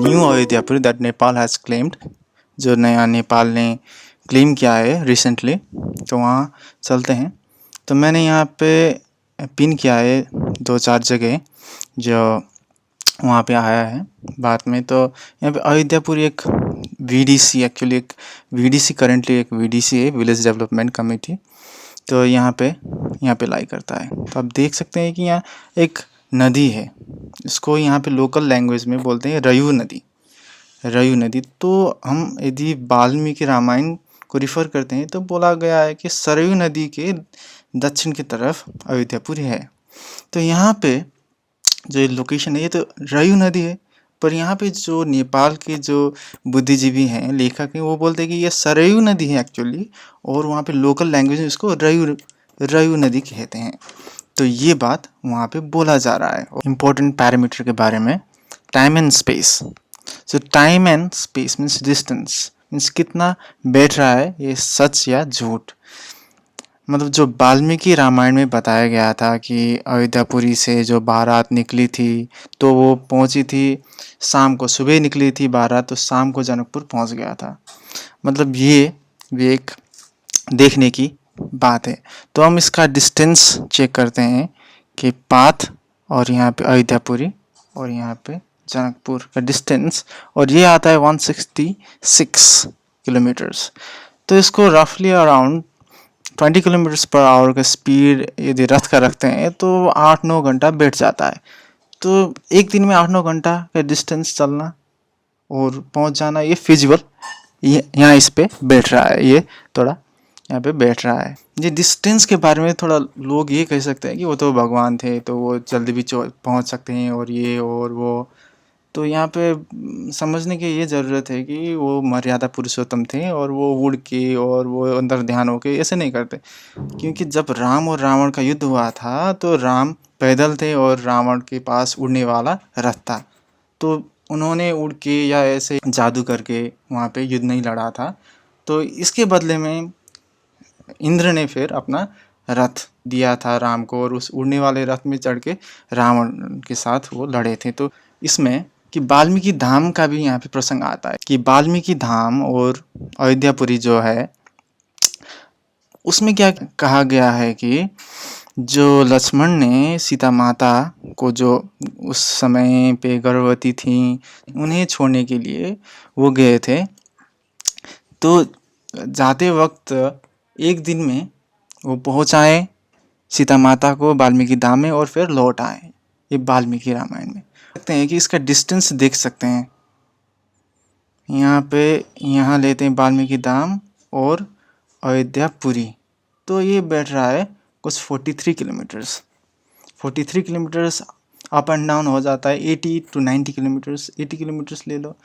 New Ayodhyapuri that Nepal has claimed, जो नया नेपाल ने क्लेम किया है रिसेंटली, तो वहाँ चलते हैं। तो मैंने यहाँ पे पिन किया है 2-4 जगह जो वहाँ पे आया है बाद में। तो यहाँ पे अयोध्यापुरी एक वीडीसी, एक्चुअली एक वीडीसी, करेंटली एक वीडीसी है, विलेज डेवलपमेंट कमेटी। तो यहाँ पे लाई करता है। तो आप देख सकते हैं कि यहाँ एक नदी है, इसको यहाँ पे लोकल लैंग्वेज में बोलते हैं रयू नदी। रयू नदी, तो हम यदि वाल्मीकि रामायण को रिफ़र करते हैं तो बोला गया है कि सरयू नदी के दक्षिण की तरफ अयोध्यापुरी है। तो यहाँ पे जो लोकेशन है ये तो रयू नदी है, पर यहाँ पे जो नेपाल के जो बुद्धिजीवी हैं, लेखक हैं, वो बोलते हैं कि ये सरयू नदी है एक्चुअली, और वहाँ पे लोकल लैंग्वेज में इसको रयू नदी कहते हैं। तो ये बात वहाँ पे बोला जा रहा है। इम्पोर्टेंट पैरामीटर के बारे में, time and space. So time and space means distance, means कितना बैठ रहा है, ये सच या झूठ। मतलब जो वाल्मीकि रामायण में बताया गया था कि अयोध्यापुरी से जो बारात निकली थी तो वो पहुंची थी शाम को, सुबह निकली थी बारात तो शाम को जनकपुर पहुंच गया था। मतलब ये भी एक देखने की बात है। तो हम इसका डिस्टेंस चेक करते हैं कि पाथ और यहाँ पे अयोध्यापुरी और यहाँ पे जनकपुर का डिस्टेंस, और ये आता है 166 किलोमीटर्स। तो इसको रफली अराउंड 20 किलोमीटर्स पर आवर का स्पीड यदि रथ का रखते हैं तो 8-9 घंटा बैठ जाता है। तो एक दिन में 8-9 घंटा का डिस्टेंस चलना और पहुंच जाना, ये फिजिबल, ये यहाँ इस पे बैठ रहा है, ये थोड़ा यहाँ पे बैठ रहा है। ये डिस्टेंस के बारे में थोड़ा लोग ये कह सकते हैं कि वो तो भगवान थे तो वो जल्दी भी पहुंच सकते हैं और ये और वो। तो यहाँ पे समझने की ये ज़रूरत है कि वो मर्यादा पुरुषोत्तम थे और वो उड़ के और वो अंदर ध्यान होके ऐसे नहीं करते। क्योंकि जब राम और रावण का युद्ध हुआ था तो राम पैदल थे और रावण के पास उड़ने वाला रथ था। तो उन्होंने उड़ के या ऐसे जादू करके वहाँ पे युद्ध नहीं लड़ा था। तो इसके बदले में इंद्र ने फिर अपना रथ दिया था राम को, और उस उड़ने वाले रथ में चढ़ के रावण के साथ वो लड़े थे। तो इसमें कि वाल्मीकि धाम का भी यहाँ पे प्रसंग आता है कि वाल्मीकि धाम और अयोध्यापुरी जो है उसमें क्या कहा गया है कि जो लक्ष्मण ने सीता माता को, जो उस समय पे गर्भवती थी, उन्हें छोड़ने के लिए वो गए थे। तो जाते वक्त एक दिन में वो पहुँचाए सीता माता को वाल्मीकि धाम में और फिर लौट आए। ये वाल्मीकि रामायण में देखते हैं कि इसका डिस्टेंस देख सकते हैं। यहाँ पे यहाँ लेते हैं वाल्मीकि धाम और अयोध्यापुरी, तो ये बैठ रहा है कुछ 43 kilometres. 43 kilometres up and down हो जाता है 80 to 90 किलोमीटर्स। 80 किलोमीटर्स ले लो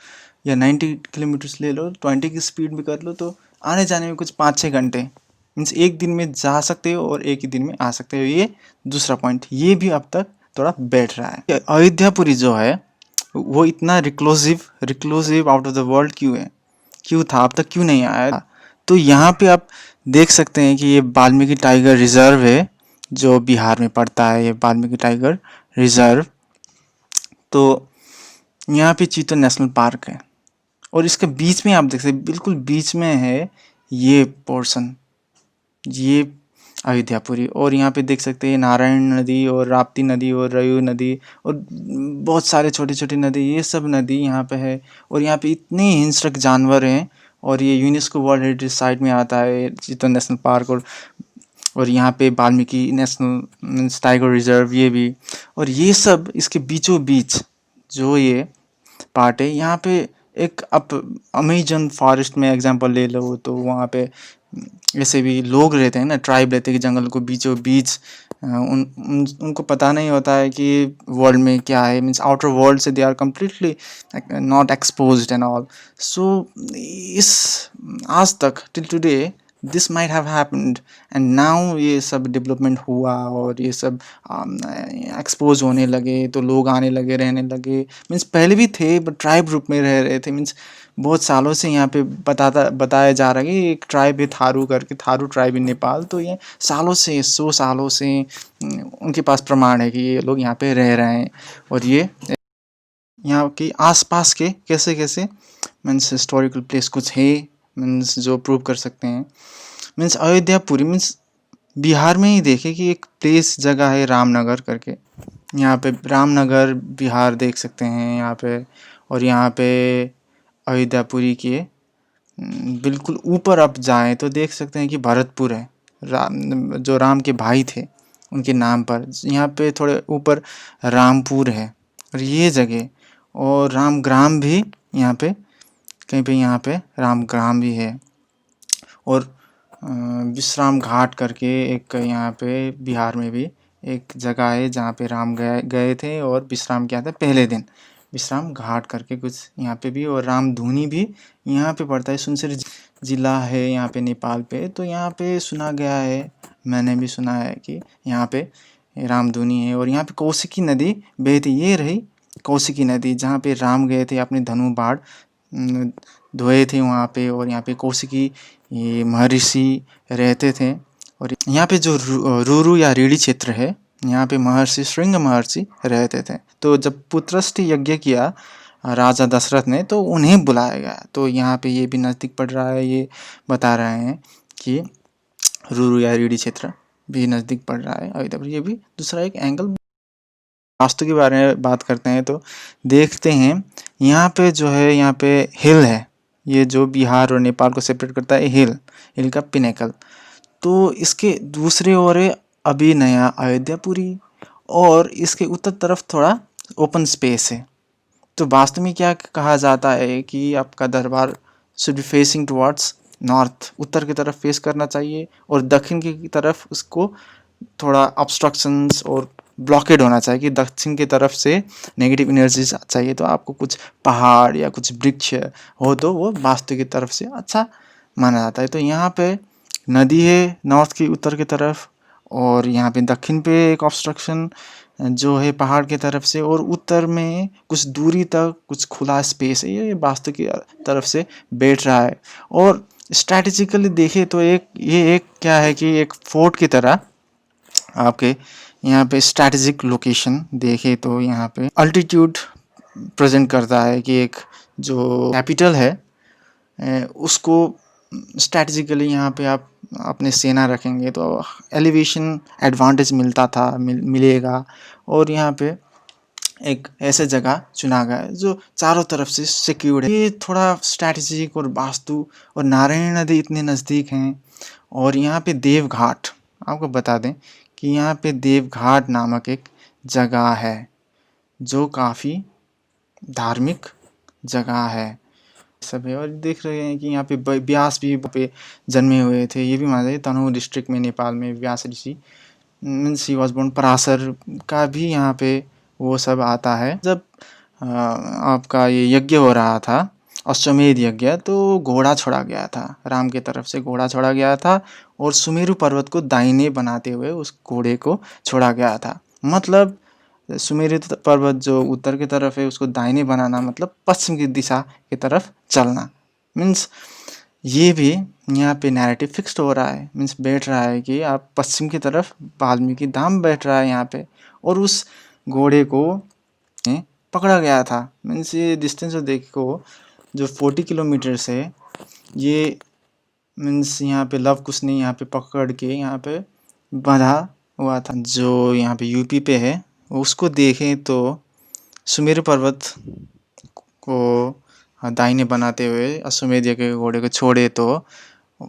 या 90 किलोमीटर्स ले लो, 20 की स्पीड भी कर लो, तो आने जाने में कुछ 5-6 घंटे, मीन्स एक दिन में जा सकते हो और एक ही दिन में आ सकते हो। ये दूसरा पॉइंट, ये भी अब तक थोड़ा बैठ रहा है। अयोध्यापुरी जो है वो इतना reclusive out of the world क्यों था, अब तक क्यों नहीं आया? तो यहाँ पे आप देख सकते हैं कि ये वाल्मीकि टाइगर रिजर्व है जो बिहार में पड़ता है, ये वाल्मीकि टाइगर रिजर्व। तो यहाँ पे चीतो नेशनल पार्क है और इसके बीच में आप देख सकते हैं, बिल्कुल बीच में है ये पोर्शन, ये अयोध्यापुरी। और यहाँ पे देख सकते हैं नारायण नदी और राप्ती नदी और रयू नदी और बहुत सारे छोटे छोटे नदी, ये सब नदी यहाँ पे है। और यहाँ पे इतने हिंसक जानवर हैं, और ये यूनेस्को वर्ल्ड हेरिटेज साइट में आता है चीतो नेशनल पार्क। और यहाँ पे वाल्मीकि नेशनल टाइगर रिजर्व ये भी, और ये सब इसके बीचों बीच जो ये पार्ट है। यहाँ पे एक आप अमेजन फॉरेस्ट में एग्जांपल ले लो तो वहाँ पे ऐसे भी लोग रहते हैं ना, ट्राइब रहते हैं कि जंगल को बीचों बीच उनको पता नहीं होता है कि वर्ल्ड में क्या है, मीन्स आउटर वर्ल्ड से they are completely not exposed and all. So इस आज तक till today this might have happened, and now ये सब डेवलपमेंट हुआ और ये सब एक्सपोज होने लगे तो लोग आने लगे, रहने लगे। मीन्स पहले भी थे बट ट्राइब रूप में रह रहे थे। मीन्स बहुत सालों से यहाँ पे बताया जा रहा है कि एक ट्राइब है थारू करके, थारू ट्राइब इन नेपाल। तो ये सालों से 100 सालों से उनके पास प्रमाण है कि ये लोग यहाँ पे रह रहे हैं। और ये यहाँ के आसपास के कैसे कैसे मीन्स हिस्टोरिकल प्लेस कुछ है मीन्स जो प्रूव कर सकते हैं। मीन्स अयोध्यापुरी मीन्स बिहार में ही देखे कि एक प्लेस जगह है रामनगर करके, यहाँ पे रामनगर बिहार देख सकते हैं यहाँ पे। और यहाँ पे अयोध्यापुरी के बिल्कुल ऊपर आप जाएं तो देख सकते हैं कि भरतपुर है, जो राम के भाई थे उनके नाम पर। यहाँ पे थोड़े ऊपर रामपुर है और ये जगह, और रामग्राम भी यहाँ पे कहीं पे यहाँ पे रामग्राम भी है। और विश्राम घाट करके एक यहाँ पे बिहार में भी एक जगह है जहाँ पे राम गए थे और विश्राम किया था पहले दिन, विश्राम घाट करके कुछ यहाँ पे भी। और रामधुनी भी यहाँ पे पड़ता है, सुनसरी जिला है यहाँ पे नेपाल पे। तो यहाँ पे सुना गया है, मैंने भी सुना है कि यहाँ पे रामधुनी है। और यहाँ पे कौशिकी नदी बहती, ये रही कौशिकी नदी जहाँ पे राम गए थे अपने धनु बाण धोए थे वहाँ पे। और यहाँ पे कौशिकी ये महर्षि रहते थे। और यहाँ पे जो रुरु या रीढ़ी क्षेत्र है, यहाँ पे महर्षि श्रृंग महर्षि रहते थे। तो जब पुत्रष्टि यज्ञ किया राजा दशरथ ने तो उन्हें बुलाया गया। तो यहाँ पे ये भी नज़दीक पड़ रहा है, ये बता रहे हैं कि रुरु या रीढ़ी क्षेत्र भी नज़दीक पड़ रहा है अयोध्या पर। ये भी दूसरा एक एंगल। वास्तु के बारे में बात करते हैं तो देखते हैं यहाँ पे जो है, यहाँ पे हिल है, ये जो बिहार और नेपाल को सेपरेट करता है, हिल का पिनेकल। तो इसके दूसरे ओर है अभी नया अयोध्यापुरी, और इसके उत्तर तरफ थोड़ा ओपन स्पेस है। तो वास्तव में क्या कहा जाता है कि आपका दरबार should be facing towards north, उत्तर की तरफ फेस करना चाहिए, और दक्षिण की तरफ उसको थोड़ा ऑब्स्ट्रक्शंस और ब्लॉकेड होना चाहिए कि दक्षिण की तरफ से नेगेटिव एनर्जीज चाहिए। तो आपको कुछ पहाड़ या कुछ वृक्ष हो तो वो वास्तु की तरफ से अच्छा माना जाता है। तो यहाँ पे नदी है नॉर्थ की उत्तर की तरफ, और यहाँ पे दक्षिण पे एक ऑब्स्ट्रक्शन जो है पहाड़ की तरफ से, और उत्तर में कुछ दूरी तक कुछ खुला स्पेस है, ये वास्तु की तरफ से बैठ रहा है। और स्ट्रैटेजिकली देखे तो ये एक क्या है कि एक फोर्ट की तरह आपके यहाँ पे स्ट्रैटेजिक लोकेशन देखे तो यहाँ पे अल्टीट्यूड प्रेजेंट करता है कि एक जो कैपिटल है उसको स्ट्रैटेजिकली यहाँ पे आप अपने सेना रखेंगे तो एलिवेशन एडवांटेज मिलता था, मिलेगा। और यहाँ पे एक ऐसे जगह चुना गया है जो चारों तरफ से सिक्योर्ड है। ये थोड़ा स्ट्रैटेजिक और वास्तु, और नारायण नदी इतने नज़दीक हैं। और यहाँ पे देवघाट, आपको बता दें कि यहाँ पे देवघाट नामक एक जगह है जो काफ़ी धार्मिक जगह है सब है। और देख रहे हैं कि यहाँ पे व्यास भी पे जन्मे हुए थे, ये भी माना जाए तनहु डिस्ट्रिक्ट में नेपाल में व्यास ऋषि means he was born. Parashar का भी यहाँ पे वो सब आता है। जब आपका ये यज्ञ हो रहा था अश्वमेध यज्ञ, तो घोड़ा छोड़ा गया था, राम की तरफ से घोड़ा छोड़ा गया था, और सुमेरु पर्वत को दाहिने बनाते हुए उस घोड़े को छोड़ा गया था। मतलब सुमेरु पर्वत जो उत्तर की तरफ है उसको दाहिने बनाना मतलब पश्चिम की दिशा की तरफ चलना। मीन्स ये भी यहाँ पे नैरेटिव फिक्स्ड हो रहा है, मीन्स बैठ रहा है कि आप पश्चिम की तरफ वाल्मीकि धाम बैठ रहा है यहाँ पे, और उस घोड़े को पकड़ा गया था। मीन्स ये डिस्टेंस जो देखो जो 40 किलोमीटर से, ये मीन्स यहाँ पे लव कुश ने यहाँ पे पकड़ के यहाँ पे बांधा हुआ था। जो यहाँ पे यूपी पे है उसको देखें तो सुमेरु पर्वत को दाहिने बनाते हुए अश्वमेध के घोड़े को छोड़े तो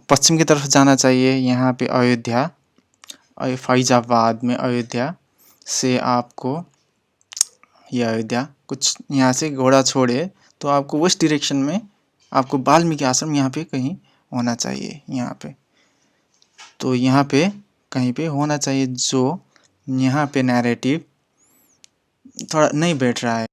पश्चिम की तरफ जाना चाहिए। यहाँ पे अयोध्या, फैजाबाद में अयोध्या से आपको ये अयोध्या कुछ यहाँ से घोड़ा छोड़े तो आपको उस डायरेक्शन में आपको वाल्मीकि आश्रम यहाँ पे कहीं होना चाहिए। यहाँ पे तो यहाँ पे कहीं पे होना चाहिए, जो यहाँ पे नैरेटिव थोड़ा नहीं बैठ रहा है।